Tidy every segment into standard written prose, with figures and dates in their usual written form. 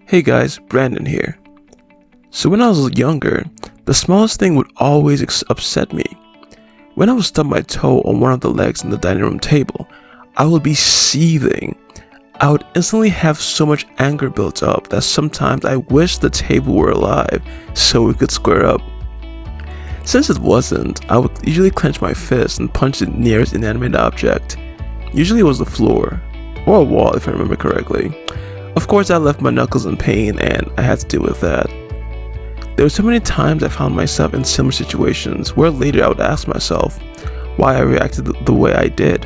Hey guys, Brandon here. So when I was younger, the smallest thing would always upset me. When I would stub my toe on one of the legs in the dining room table, I would be seething. I would instantly have so much anger built up that sometimes I wished the table were alive so we could square up. Since it wasn't, I would usually clench my fist and punch the nearest inanimate object. Usually it was the floor, or a wall if I remember correctly. Of course, I left my knuckles in pain and I had to deal with that. There were so many times I found myself in similar situations where later I would ask myself why I reacted the way I did.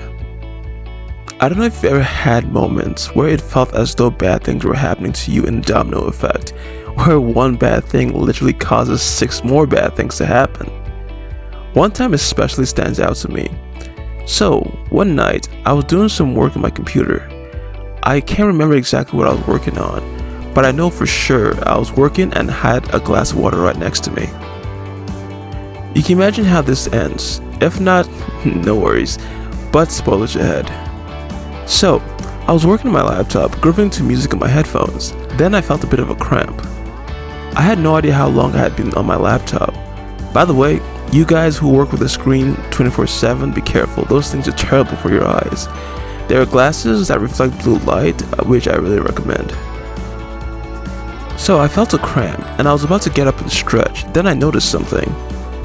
I don't know if you ever had moments where it felt as though bad things were happening to you in domino effect, where one bad thing literally causes 6 more bad things to happen. One time especially stands out to me. So, one night, I was doing some work on my computer. I can't remember exactly what I was working on, but I know for sure I was working and had a glass of water right next to me. You can imagine how this ends. If not, no worries, but spoilers ahead. So, I was working on my laptop, grooving to music on my headphones. Then I felt a bit of a cramp. I had no idea how long I had been on my laptop. By the way, you guys who work with a screen 24/7, be careful. Those things are terrible for your eyes. There are glasses that reflect blue light, which I really recommend. So I felt a cramp, and I was about to get up and stretch. Then I noticed something.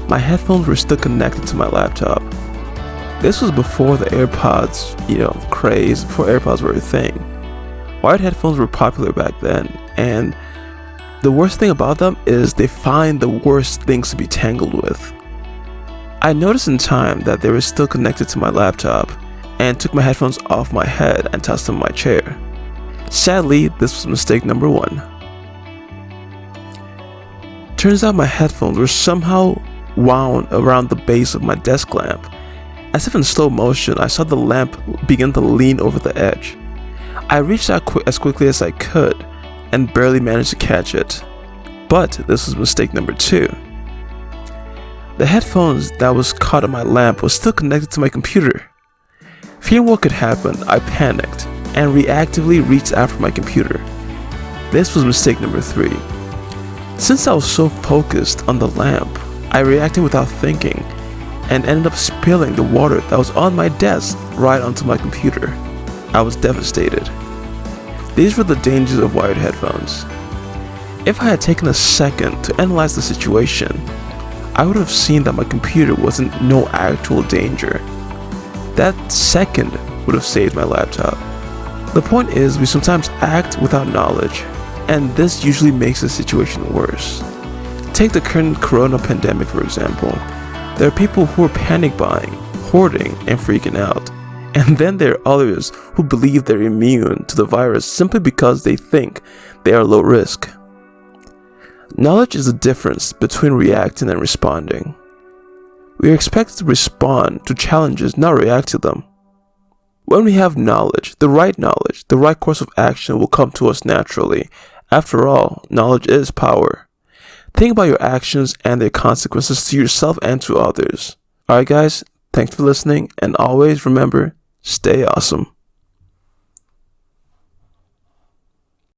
My headphones were still connected to my laptop. This was before the AirPods, craze, before AirPods were a thing. Wired headphones were popular back then, and the worst thing about them is they find the worst things to be tangled with. I noticed in time that they were still connected to my laptop, and took my headphones off my head and tossed them in my chair. Sadly, this was mistake number 1. Turns out my headphones were somehow wound around the base of my desk lamp. As if in slow motion, I saw the lamp begin to lean over the edge. I reached out as quickly as I could and barely managed to catch it. But this was mistake number 2. The headphones that was caught on my lamp was still connected to my computer. Fearing what could happen, I panicked and reactively reached out for my computer. This was mistake number 3. Since I was so focused on the lamp, I reacted without thinking and ended up spilling the water that was on my desk right onto my computer. I was devastated. These were the dangers of wired headphones. If I had taken a second to analyze the situation, I would have seen that my computer was in no actual danger. That second would have saved my laptop. The point is, we sometimes act without knowledge, and this usually makes the situation worse. Take the current corona pandemic for example. There are people who are panic buying, hoarding, and freaking out. And then there are others who believe they're immune to the virus simply because they think they are low risk. Knowledge is the difference between reacting and responding. We are expected to respond to challenges, not react to them. When we have knowledge, the right course of action will come to us naturally. After all, knowledge is power. Think about your actions and their consequences to yourself and to others. Alright guys, thanks for listening, and always remember, stay awesome.